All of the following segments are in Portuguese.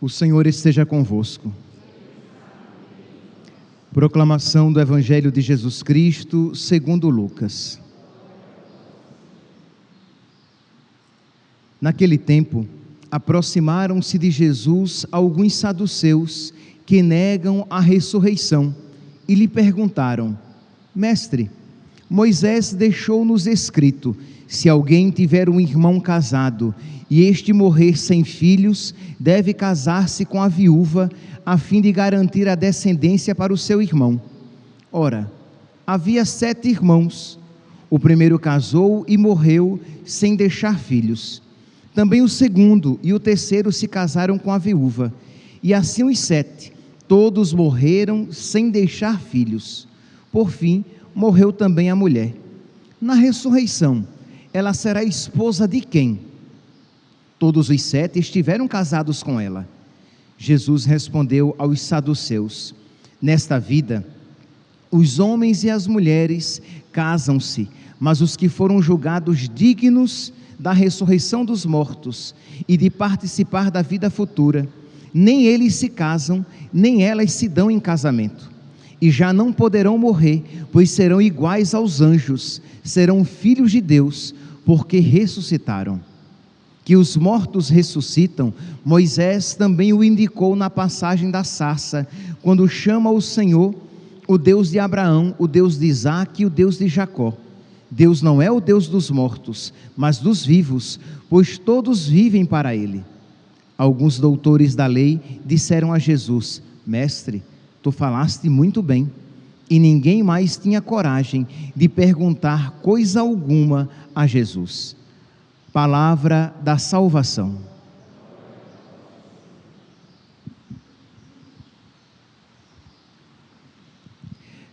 O Senhor esteja convosco. Proclamação do Evangelho de Jesus Cristo, segundo Lucas. Naquele tempo, aproximaram-se de Jesus alguns saduceus que negam a ressurreição e lhe perguntaram: Mestre, Moisés deixou-nos escrito: se alguém tiver um irmão casado e este morrer sem filhos, deve casar-se com a viúva, a fim de garantir a descendência para o seu irmão. Ora, havia 7 irmãos. O primeiro casou e morreu sem deixar filhos. Também o segundo e o terceiro se casaram com a viúva. E assim os 7, todos morreram sem deixar filhos. Por fim, morreu também a mulher. Na ressurreição, ela será esposa de quem? Todos os 7 estiveram casados com ela. Jesus respondeu aos saduceus: nesta vida, os homens e as mulheres casam-se, mas os que foram julgados dignos da ressurreição dos mortos e de participar da vida futura, nem eles se casam, nem elas se dão em casamento. E já não poderão morrer, pois serão iguais aos anjos, serão filhos de Deus, porque ressuscitaram. Que os mortos ressuscitam, Moisés também o indicou na passagem da sarça, quando chama o Senhor, o Deus de Abraão, o Deus de Isaque e o Deus de Jacó. Deus não é o Deus dos mortos, mas dos vivos, pois todos vivem para Ele. Alguns doutores da lei disseram a Jesus: Mestre, tu falaste muito bem. E ninguém mais tinha coragem de perguntar coisa alguma a Jesus. Palavra da salvação.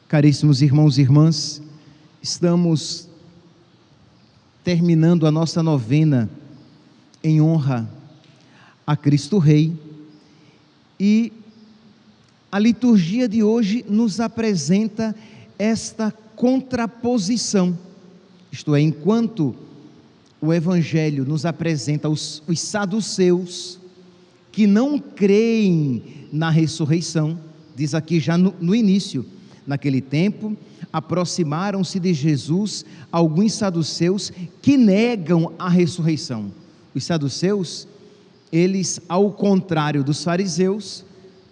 Caríssimos irmãos e irmãs, estamos terminando a nossa novena em honra a Cristo Rei, e a liturgia de hoje nos apresenta esta contraposição, isto é, enquanto o Evangelho nos apresenta os saduceus que não creem na ressurreição. Diz aqui já no início: naquele tempo aproximaram-se de Jesus alguns saduceus que negam a ressurreição. Os saduceus, eles, ao contrário dos fariseus,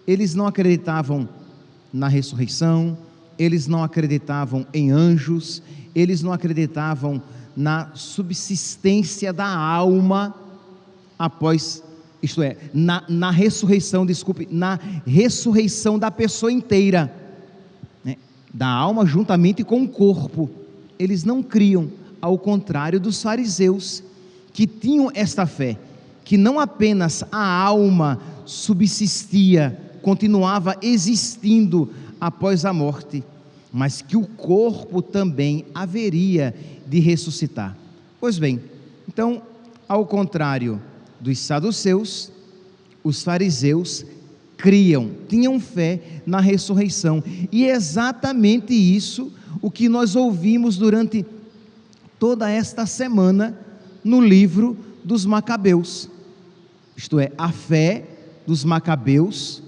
eles não acreditavam na ressurreição, eles não acreditavam em anjos, eles não acreditavam na subsistência da alma após, isto é, na ressurreição da pessoa inteira, né? Da alma juntamente com o corpo. Eles não criam, ao contrário dos fariseus, que tinham esta fé, que não apenas a alma subsistia, continuava existindo após a morte, mas que o corpo também haveria de ressuscitar. Pois bem, então, ao contrário dos saduceus, os fariseus criam, tinham fé na ressurreição, e é exatamente isso o que nós ouvimos durante toda esta semana no livro dos Macabeus, isto é, a fé dos Macabeus,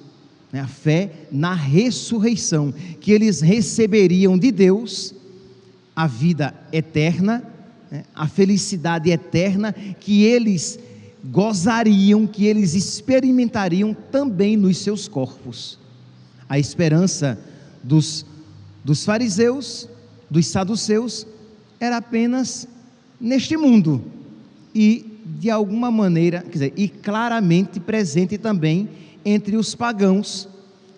a fé na ressurreição, que eles receberiam de Deus a vida eterna, a felicidade eterna, que eles gozariam, que eles experimentariam também nos seus corpos. A esperança dos fariseus, dos saduceus, era apenas neste mundo, e de alguma maneira, quer dizer, e claramente presente também entre os pagãos,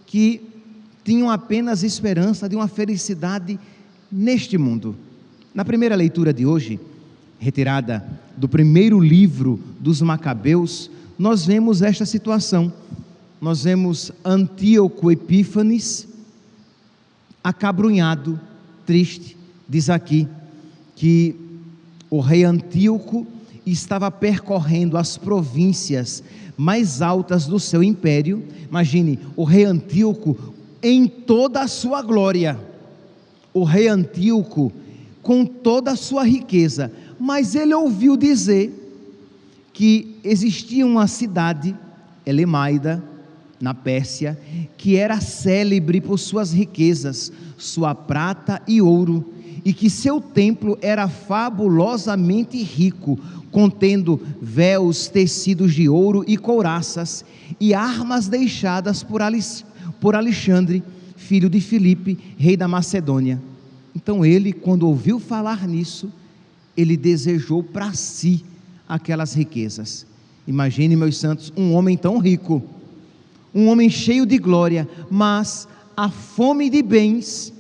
que tinham apenas esperança de uma felicidade neste mundo. Na primeira leitura de hoje, retirada do primeiro livro dos Macabeus, nós vemos esta situação. Nós vemos Antíoco Epífanes acabrunhado, triste. Diz aqui que o rei Antíoco estava percorrendo as províncias mais altas do seu império. Imagine, o rei Antíoco em toda a sua glória, o rei Antíoco com toda a sua riqueza, mas ele ouviu dizer que existia uma cidade Elemaida, na Pérsia, que era célebre por suas riquezas, sua prata e ouro, e que seu templo era fabulosamente rico, contendo véus tecidos de ouro e couraças, e armas deixadas por Alexandre, filho de Filipe, rei da Macedônia. Então ele, quando ouviu falar nisso, ele desejou para si aquelas riquezas. Imagine, meus santos, um homem tão rico, um homem cheio de glória, mas a fome de bens,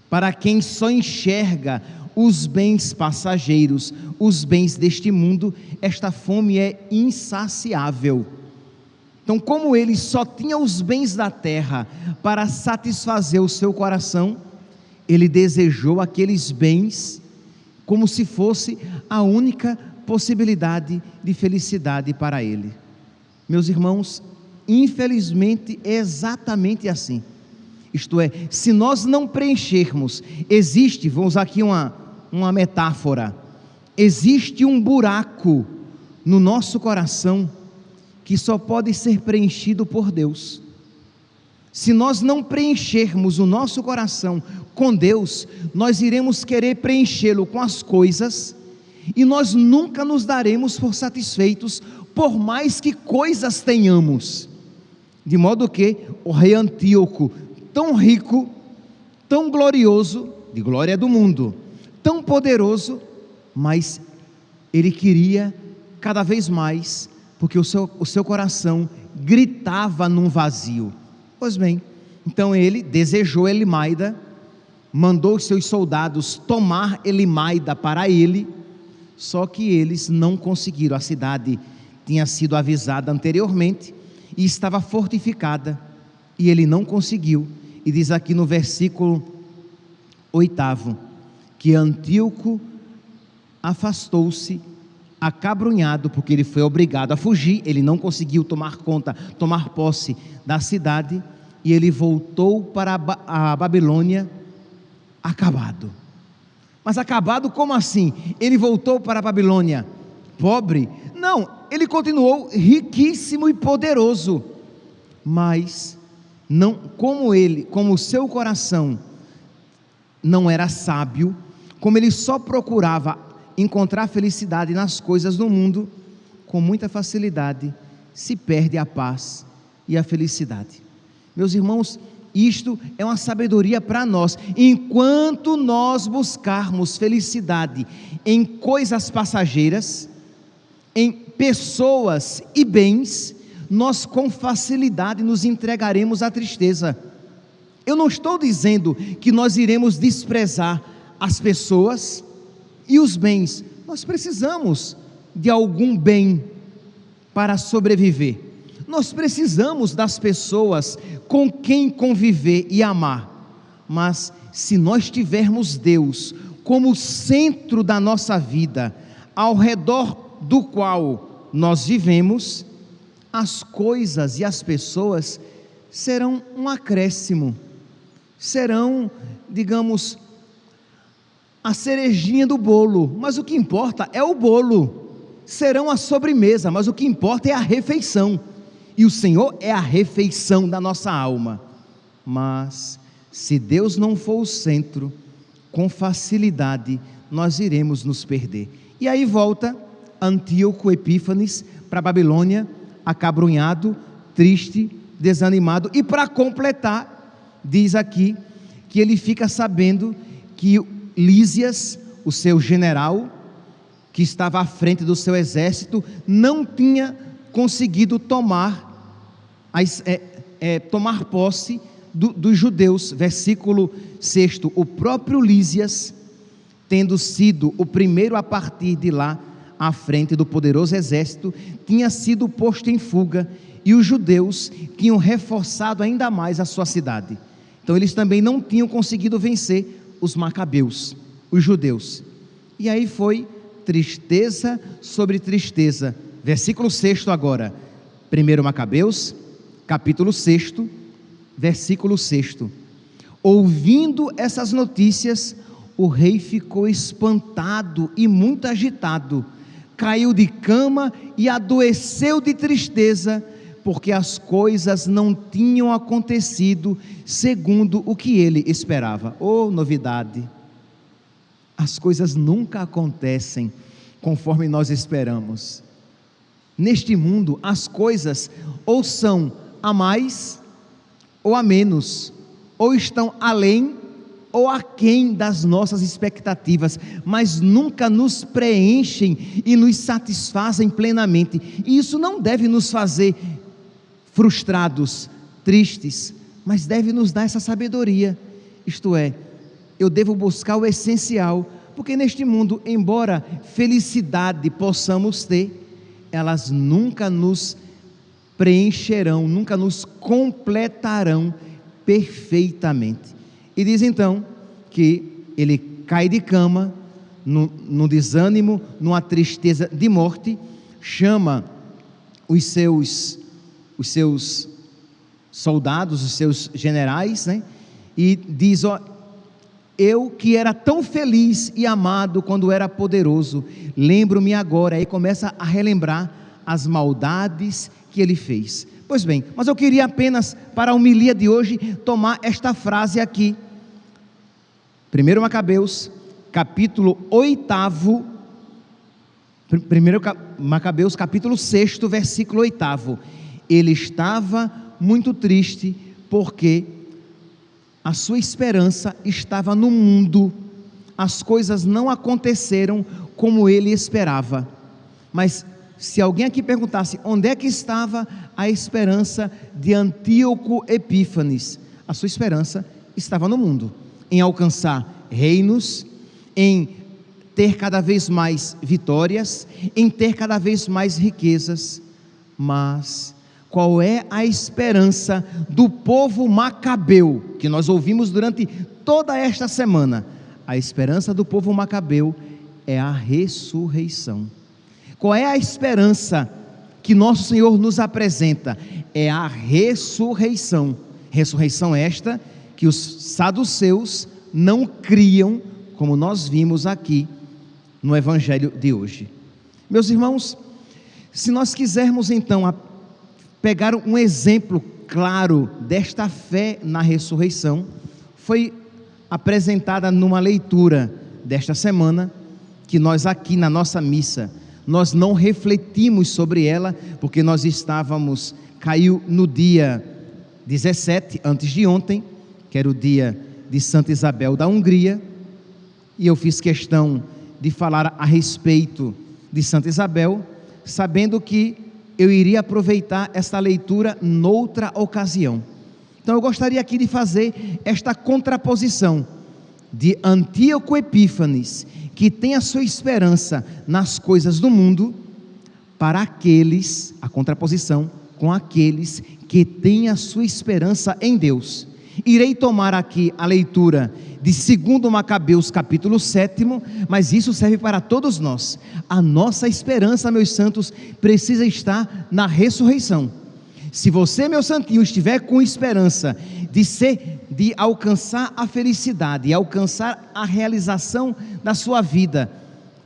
para quem só enxerga os bens passageiros, os bens deste mundo, esta fome é insaciável. Então, como ele só tinha os bens da terra para satisfazer o seu coração, ele desejou aqueles bens como se fosse a única possibilidade de felicidade para ele. Meus irmãos, infelizmente é exatamente assim. Isto é, se nós não preenchermos, existe, vamos usar aqui uma metáfora, existe um buraco no nosso coração que só pode ser preenchido por Deus. Se nós não preenchermos o nosso coração com Deus, nós iremos querer preenchê-lo com as coisas, e nós nunca nos daremos por satisfeitos, por mais que coisas tenhamos. De modo que o rei Antíoco, tão rico, tão glorioso, de glória do mundo, tão poderoso, mas ele queria cada vez mais, porque o seu coração gritava num vazio. Pois bem, então ele desejou Elemaida, mandou os seus soldados tomar Elemaida para ele, só que eles não conseguiram. A cidade tinha sido avisada anteriormente e estava fortificada, e ele não conseguiu. E diz aqui no versículo 8, que Antíoco afastou-se acabrunhado, porque ele foi obrigado a fugir, ele não conseguiu tomar posse da cidade, e ele voltou para a Babilônia acabado. Mas acabado como assim? Ele voltou para a Babilônia pobre? Não, ele continuou riquíssimo e poderoso, mas não, como o seu coração não era sábio, como ele só procurava encontrar felicidade nas coisas do mundo, com muita facilidade se perde a paz e a felicidade. Meus irmãos, isto é uma sabedoria para nós. Enquanto nós buscarmos felicidade em coisas passageiras, em pessoas e bens, nós com facilidade nos entregaremos à tristeza. Eu não estou dizendo que nós iremos desprezar as pessoas e os bens. Nós precisamos de algum bem para sobreviver. Nós precisamos das pessoas com quem conviver e amar. Mas se nós tivermos Deus como centro da nossa vida, ao redor do qual nós vivemos, as coisas e as pessoas serão um acréscimo, serão, digamos, a cerejinha do bolo, mas o que importa é o bolo. Serão a sobremesa, mas o que importa é a refeição, e o Senhor é a refeição da nossa alma. Mas se Deus não for o centro, com facilidade nós iremos nos perder. E aí volta Antíoco Epífanes para a Babilônia, acabrunhado, triste, desanimado, e para completar, diz aqui que ele fica sabendo que Lísias, o seu general, que estava à frente do seu exército, não tinha conseguido tomar posse dos judeus. Versículo 6, o próprio Lísias, tendo sido o primeiro a partir de lá, à frente do poderoso exército, tinha sido posto em fuga, e os judeus tinham reforçado ainda mais a sua cidade. Então eles também não tinham conseguido vencer os macabeus, os judeus. E aí foi tristeza sobre tristeza. Versículo 6 agora, 1 Macabeus, capítulo 6, versículo 6. Ouvindo essas notícias, o rei ficou espantado e muito agitado, caiu de cama e adoeceu de tristeza, porque as coisas não tinham acontecido segundo o que ele esperava. Oh, novidade! As coisas nunca acontecem conforme nós esperamos. Neste mundo, as coisas ou são a mais ou a menos, ou estão além ou aquém das nossas expectativas, mas nunca nos preenchem e nos satisfazem plenamente. E isso não deve nos fazer frustrados, tristes, mas deve nos dar essa sabedoria. Isto é, eu devo buscar o essencial, porque neste mundo, embora felicidade possamos ter, elas nunca nos preencherão, nunca nos completarão perfeitamente. E diz então que ele cai de cama, no desânimo, numa tristeza de morte, chama os seus soldados, os seus generais, né? E diz: ó, eu que era tão feliz e amado quando era poderoso, lembro-me agora. Aí começa a relembrar as maldades que ele fez. Pois bem, mas eu queria apenas, para a homilia de hoje, tomar esta frase aqui. 1 Macabeus, capítulo 8, 1 Macabeus, capítulo 6, versículo 8. Ele estava muito triste, porque a sua esperança estava no mundo. As coisas não aconteceram como ele esperava. Mas se alguém aqui perguntasse onde é que estava a esperança de Antíoco Epífanes, a sua esperança estava no mundo, em alcançar reinos, em ter cada vez mais vitórias, em ter cada vez mais riquezas. Mas qual é a esperança do povo macabeu, que nós ouvimos durante toda esta semana? A esperança do povo macabeu é a ressurreição. Qual é a esperança que nosso Senhor nos apresenta? É a ressurreição. Ressurreição esta que os saduceus não criam, como nós vimos aqui no Evangelho de hoje. Meus irmãos, se nós quisermos então pegar um exemplo claro desta fé na ressurreição, foi apresentada numa leitura desta semana, que nós aqui na nossa missa, nós não refletimos sobre ela, porque nós caiu no dia 17, antes de ontem, que era o dia de Santa Isabel da Hungria, e eu fiz questão de falar a respeito de Santa Isabel, sabendo que eu iria aproveitar esta leitura noutra ocasião. Então eu gostaria aqui de fazer esta contraposição de Antíoco Epífanes, que tem a sua esperança nas coisas do mundo, para aqueles, a contraposição com aqueles que têm a sua esperança em Deus. Irei tomar aqui a leitura de 2 Macabeus, capítulo 7, mas isso serve para todos nós. A nossa esperança, meus santos, precisa estar na ressurreição. Se você, meu santinho, estiver com esperança de alcançar a felicidade, alcançar a realização da sua vida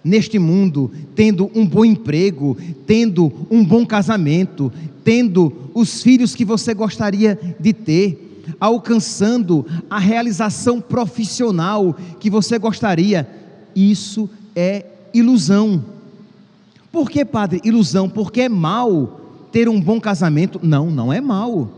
neste mundo, tendo um bom emprego, tendo um bom casamento, tendo os filhos que você gostaria de ter, alcançando a realização profissional que você gostaria, isso é ilusão. Por que, padre, ilusão? Porque é mal ter um bom casamento? Não, não é mal.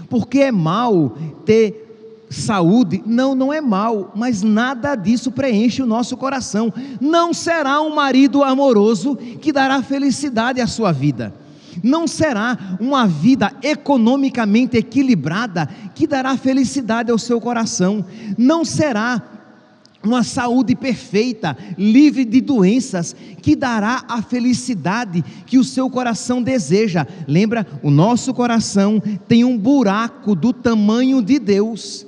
Porque é mal ter saúde? Não, não é mal, mas nada disso preenche o nosso coração. Não será um marido amoroso que dará felicidade à sua vida. Não será uma vida economicamente equilibrada que dará felicidade ao seu coração. Não será uma saúde perfeita, livre de doenças, que dará a felicidade que o seu coração deseja. Lembra, o nosso coração tem um buraco do tamanho de Deus,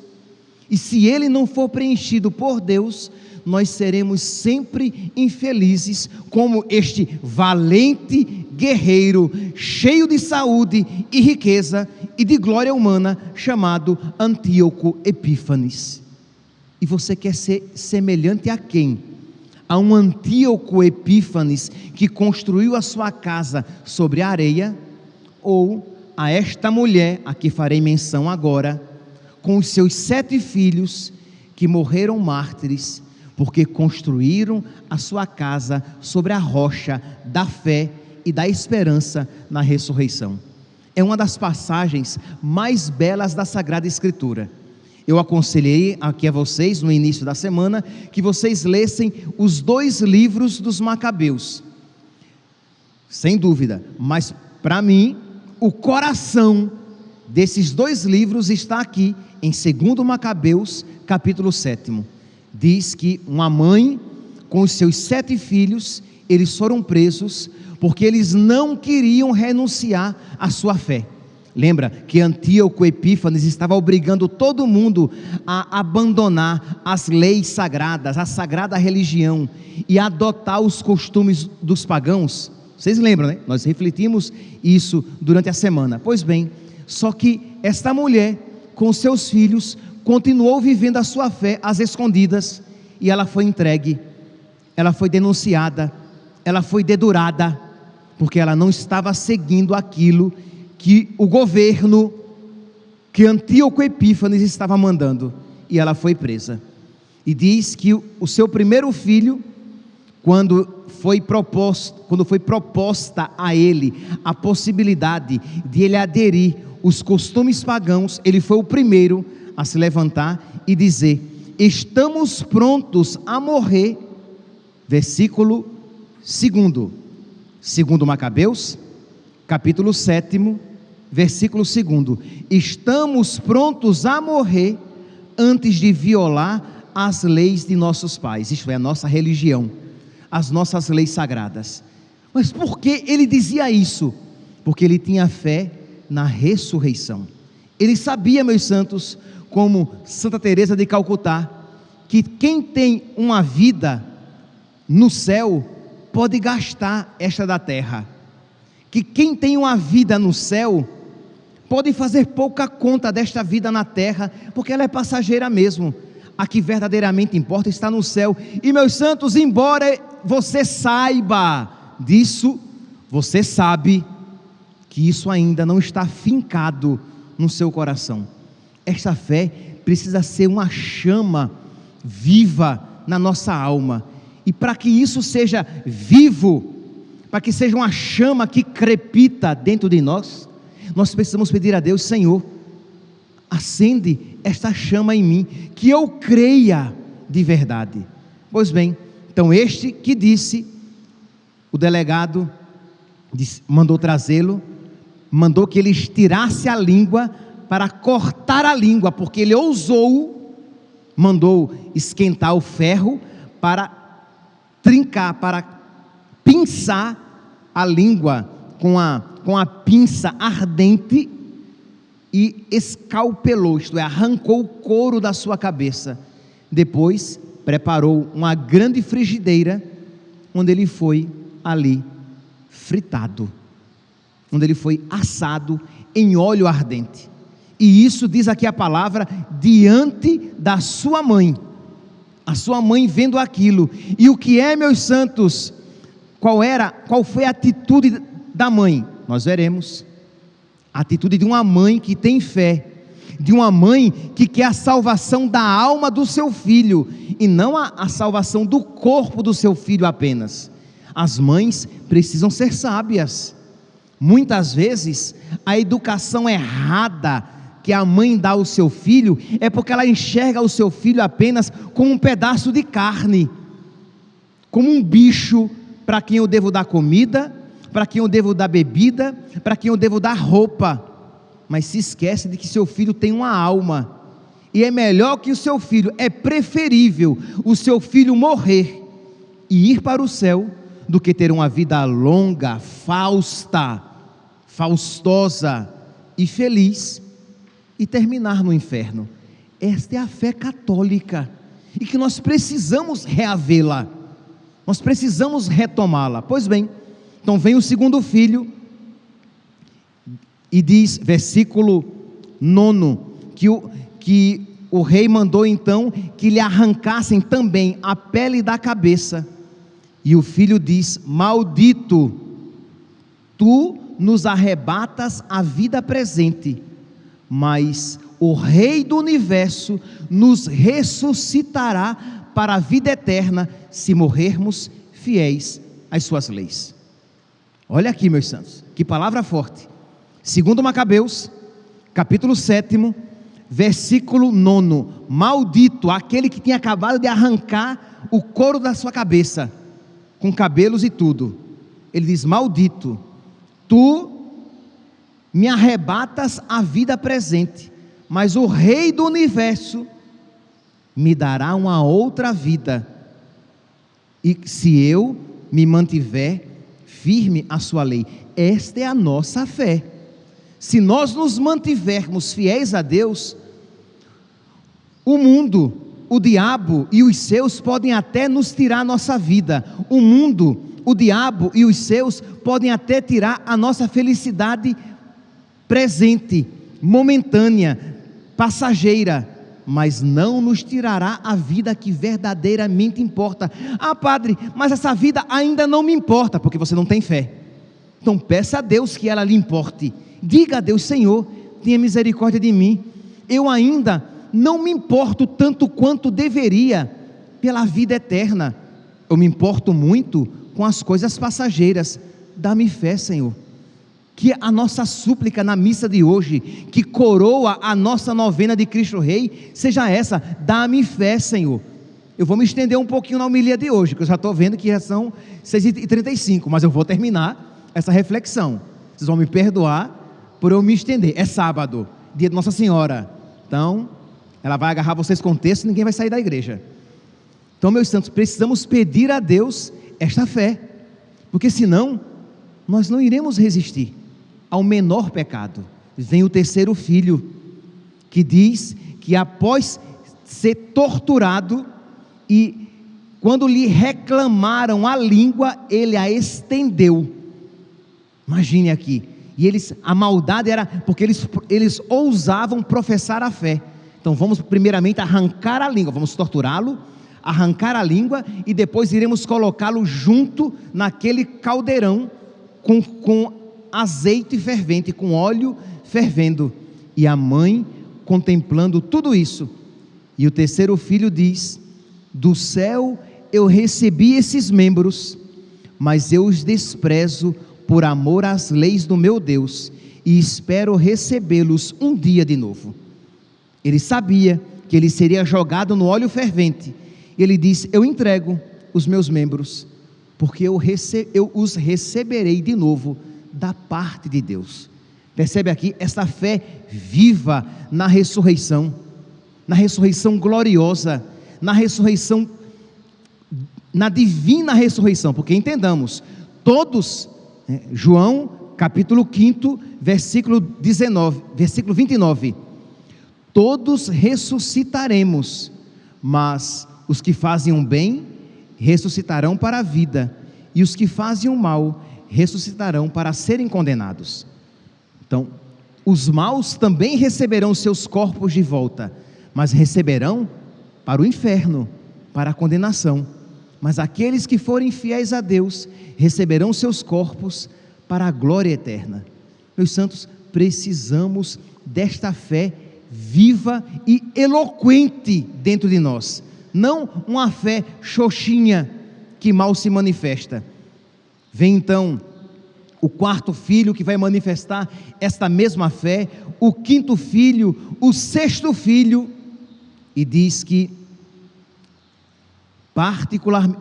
e se ele não for preenchido por Deus, nós seremos sempre infelizes, como este valente guerreiro, cheio de saúde e riqueza e de glória humana, chamado Antíoco Epífanes. E você quer ser semelhante a quem? A um Antíoco Epífanes que construiu a sua casa sobre a areia, ou a esta mulher, a que farei menção agora, com os seus 7 filhos, que morreram mártires, porque construíram a sua casa sobre a rocha da fé e da esperança na ressurreição. É uma das passagens mais belas da Sagrada Escritura. Eu aconselhei aqui a vocês, no início da semana, que vocês lessem os 2 livros dos Macabeus, sem dúvida, mas para mim, o coração desses 2 livros está aqui, em 2 Macabeus, capítulo 7. Diz que uma mãe, com os seus 7 filhos, eles foram presos, porque eles não queriam renunciar à sua fé. Lembra que Antíoco Epífanes estava obrigando todo mundo a abandonar as leis sagradas, a sagrada religião, e a adotar os costumes dos pagãos? Vocês lembram, né? Nós refletimos isso durante a semana. Pois bem, só que esta mulher, com seus filhos, continuou vivendo a sua fé às escondidas, e ela foi entregue, ela foi denunciada, ela foi dedurada, porque ela não estava seguindo aquilo que o governo, que Antíoco Epífanes estava mandando, e ela foi presa. E diz que o seu primeiro filho, quando foi proposta a ele a possibilidade de ele aderir os costumes pagãos, ele foi o primeiro a se levantar e dizer: estamos prontos a morrer. Versículo 2, 2 Macabeus, capítulo 7, versículo 2: estamos prontos a morrer antes de violar as leis de nossos pais, isto é, a nossa religião, as nossas leis sagradas. Mas por que ele dizia isso? Porque ele tinha fé na ressurreição. Ele sabia, meus santos, como Santa Teresa de Calcutá, que quem tem uma vida no céu pode gastar esta da terra, que quem tem uma vida no céu pode fazer pouca conta desta vida na terra, porque ela é passageira mesmo. A que verdadeiramente importa está no céu. E, meus santos, embora você saiba disso, você sabe que isso ainda não está fincado no seu coração. Esta fé precisa ser uma chama viva na nossa alma, e para que isso seja vivo, para que seja uma chama que crepita dentro de nós, nós precisamos pedir a Deus: Senhor, acende esta chama em mim, que eu creia de verdade. Pois bem, então este que disse, o delegado mandou trazê-lo, mandou que ele tirasse a língua para cortar a língua, porque ele ousou, mandou esquentar o ferro para trincar, para pinçar a língua com a pinça ardente, e escalpelou, isto é, arrancou o couro da sua cabeça. Depois preparou uma grande frigideira, onde ele foi ali fritado, onde ele foi assado em óleo ardente. E isso diz aqui a palavra, diante da sua mãe. A sua mãe vendo aquilo. E o que é, meus santos, qual foi a atitude da mãe? Nós veremos. A atitude de uma mãe que tem fé, de uma mãe que quer a salvação da alma do seu filho, e não a salvação do corpo do seu filho apenas. As mães precisam ser sábias. Muitas vezes a educação errada que a mãe dá ao seu filho é porque ela enxerga o seu filho apenas como um pedaço de carne, como um bicho para quem eu devo dar comida, para quem eu devo dar bebida, para quem eu devo dar roupa. Mas se esquece de que seu filho tem uma alma, e é melhor que o seu filho, é preferível o seu filho morrer e ir para o céu, do que ter uma vida longa, faustosa e feliz, e terminar no inferno. Esta é a fé católica, e que nós precisamos reavê-la, nós precisamos retomá-la. Pois bem, então vem o segundo filho, e diz, versículo 9, que o rei mandou então que lhe arrancassem também a pele da cabeça. E o filho diz: maldito, tu nos arrebatas a vida presente, mas o Rei do Universo nos ressuscitará para a vida eterna, se morrermos fiéis às suas leis. Olha aqui, meus santos, que palavra forte. 2 Macabeus, capítulo 7, versículo 9. Maldito aquele que tinha acabado de arrancar o couro da sua cabeça, com cabelos e tudo. Ele diz: maldito, tu me arrebatas a vida presente, mas o Rei do Universo me dará uma outra vida, e se eu me mantiver firme à sua lei. Esta é a nossa fé. Se nós nos mantivermos fiéis a Deus, o mundo, o diabo e os seus podem até nos tirar a nossa vida. O mundo, o diabo e os seus podem até tirar a nossa felicidade presente, momentânea, passageira, mas não nos tirará a vida que verdadeiramente importa. Ah, padre, mas essa vida ainda não me importa, porque você não tem fé. Então peça a Deus que ela lhe importe. Diga a Deus: Senhor, tenha misericórdia de mim, eu ainda não me importo tanto quanto deveria pela vida eterna, eu me importo muito com as coisas passageiras. Dá-me fé, Senhor. Que a nossa súplica na missa de hoje, que coroa a nossa novena de Cristo Rei, seja essa: dá-me fé, Senhor. Eu vou me estender um pouquinho na homilia de hoje, porque eu já estou vendo que já são 6h35, mas eu vou terminar essa reflexão. Vocês vão me perdoar por eu me estender. É sábado, dia de Nossa Senhora, então ela vai agarrar vocês com o texto e ninguém vai sair da igreja. Então, meus santos, precisamos pedir a Deus esta fé, porque senão nós não iremos resistir ao menor pecado. Vem o terceiro filho, que diz que após ser torturado, e quando lhe reclamaram a língua, ele a estendeu. Imagine aqui. E a maldade era porque eles ousavam professar a fé. Então vamos primeiramente arrancar a língua, vamos torturá-lo, arrancar a língua, e depois iremos colocá-lo junto naquele caldeirão com azeite fervente, com óleo fervendo, e a mãe contemplando tudo isso. E o terceiro filho diz: do céu eu recebi esses membros, mas eu os desprezo por amor às leis do meu Deus, e espero recebê-los um dia de novo. Ele sabia que ele seria jogado no óleo fervente. Ele diz: eu entrego os meus membros, porque eu os receberei de novo da parte de Deus. Percebe aqui essa fé viva na ressurreição gloriosa, na ressurreição, na divina ressurreição, porque entendamos, todos, João capítulo 5, versículo 29, todos ressuscitaremos, mas os que fazem o bem ressuscitarão para a vida, e os que fazem o mal ressuscitarão para serem condenados. Então, os maus também receberão seus corpos de volta, mas receberão para o inferno, para a condenação. Mas aqueles que forem fiéis a Deus receberão seus corpos para a glória eterna. Meus santos, precisamos desta fé viva e eloquente dentro de nós, não uma fé xoxinha que mal se manifesta. Vem então o quarto filho, que vai manifestar esta mesma fé, o quinto filho, o sexto filho, e diz que,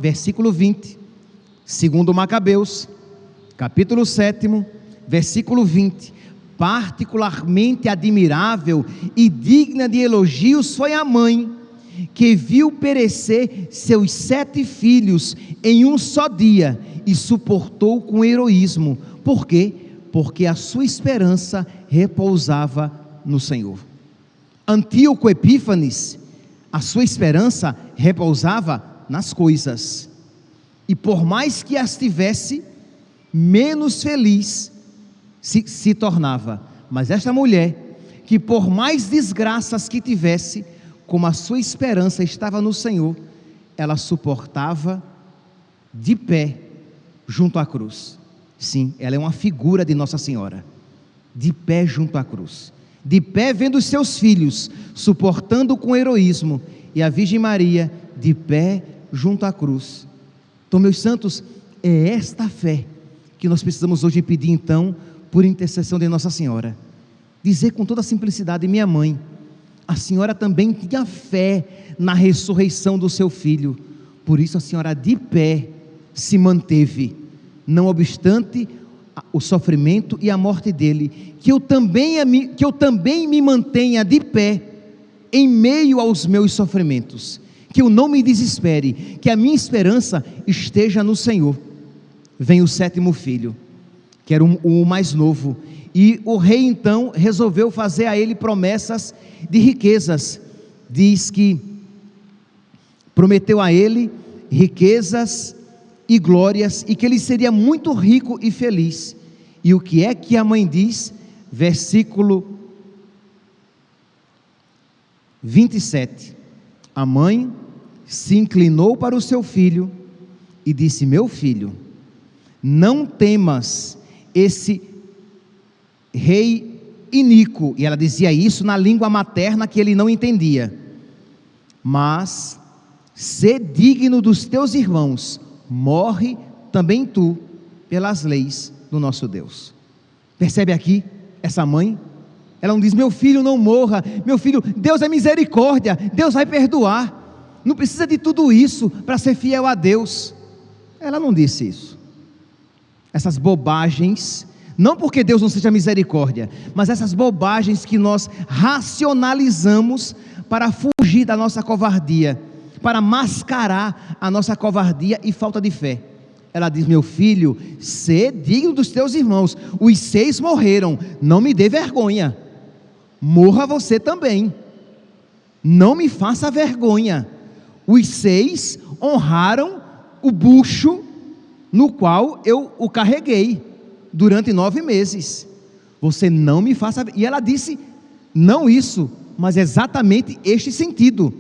versículo 20, segundo Macabeus, capítulo 7, versículo 20, particularmente admirável e digna de elogios foi a mãe, que viu perecer seus 7 filhos em um só dia, e suportou com heroísmo. Por quê? Porque a sua esperança repousava no Senhor. Antíoco Epífanes, a sua esperança repousava nas coisas, e por mais que as tivesse, menos feliz se tornava. Mas esta mulher, que por mais desgraças que tivesse, como a sua esperança estava no Senhor, ela suportava de pé junto à cruz. Sim, ela é uma figura de Nossa Senhora, de pé junto à cruz, de pé vendo os seus filhos, suportando com heroísmo, e a Virgem Maria de pé junto à cruz. Então, meus santos, é esta fé que nós precisamos hoje pedir, então, por intercessão de Nossa Senhora. Dizer com toda a simplicidade: minha mãe, a senhora também tinha fé na ressurreição do seu filho, por isso a senhora de pé se manteve, não obstante o sofrimento e a morte dele, que eu também me mantenha de pé em meio aos meus sofrimentos, que eu não me desespere, que a minha esperança esteja no Senhor. Vem o 7º filho, que era o mais novo, e o rei então resolveu fazer a ele promessas de riquezas. Diz que prometeu a ele riquezas e glórias, e que ele seria muito rico e feliz. E o que é que a mãe diz? Versículo 27. A mãe se inclinou para o seu filho e disse: meu filho, não temas esse rei iníquo. E ela dizia isso na língua materna que ele não entendia. Mas sê digno dos teus irmãos, morre também tu pelas leis do nosso Deus. Percebe aqui essa mãe? Ela não diz: meu filho, não morra, meu filho, Deus é misericórdia, Deus vai perdoar, não precisa de tudo isso para ser fiel a Deus. Ela não disse isso. Essas bobagens, não porque Deus não seja misericórdia, mas essas bobagens que nós racionalizamos para fugir da nossa covardia, para mascarar a nossa covardia e falta de fé. Ela diz: meu filho, sê digno dos teus irmãos, os 6 morreram, não me dê vergonha, morra você também, não me faça vergonha. Os 6 honraram o bucho no qual eu o carreguei durante 9 meses, você não me faça. E ela disse não isso, mas exatamente este sentido.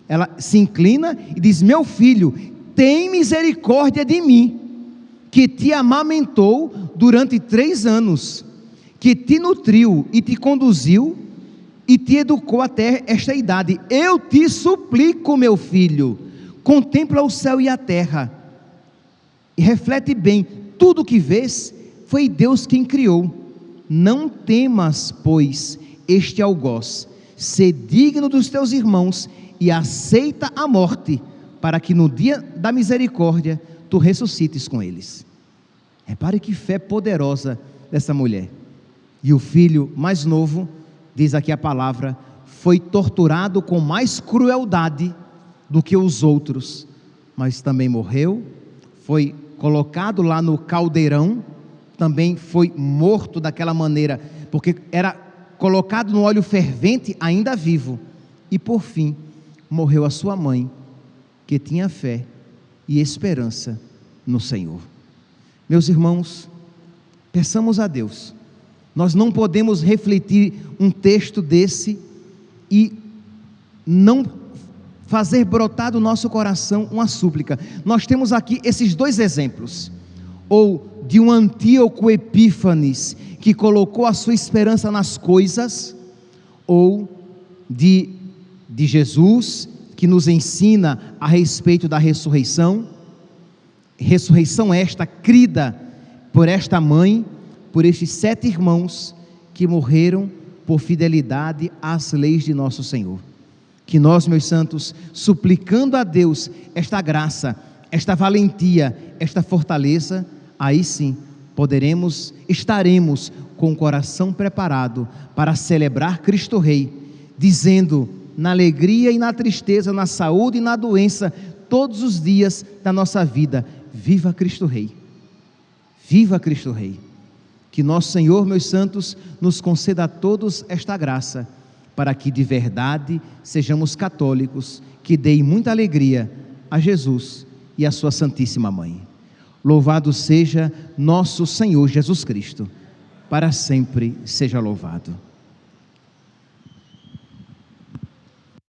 Ela se inclina e diz: meu filho, tem misericórdia de mim, que te amamentou durante 3 anos, que te nutriu e te conduziu e te educou até esta idade. Eu te suplico, meu filho, contempla o céu e a terra e reflete bem, tudo que vês foi Deus quem criou. Não temas, pois, este algoz, sê digno dos teus irmãos e aceita a morte, para que no dia da misericórdia tu ressuscites com eles. Repare que fé poderosa dessa mulher. E o filho mais novo, diz aqui a palavra, foi torturado com mais crueldade do que os outros, mas também morreu, foi colocado lá no caldeirão, também foi morto daquela maneira, porque era colocado no óleo fervente ainda vivo, e por fim morreu a sua mãe, que tinha fé e esperança no Senhor. Meus irmãos, peçamos a Deus. Nós não podemos refletir um texto desse e não fazer brotar do nosso coração uma súplica. Nós temos aqui esses 2 exemplos, ou de um Antíoco Epífanes, que colocou a sua esperança nas coisas, ou de Jesus, que nos ensina a respeito da ressurreição esta crida por esta mãe, por estes 7 irmãos que morreram por fidelidade às leis de nosso Senhor. Que nós, meus santos, suplicando a Deus esta graça, esta valentia, esta fortaleza, aí sim estaremos com o coração preparado para celebrar Cristo Rei, dizendo: na alegria e na tristeza, na saúde e na doença, todos os dias da nossa vida, viva Cristo Rei, viva Cristo Rei. Que nosso Senhor, meus santos, nos conceda a todos esta graça, para que de verdade sejamos católicos, que deem muita alegria a Jesus e a sua Santíssima Mãe. Louvado seja nosso Senhor Jesus Cristo, para sempre seja louvado.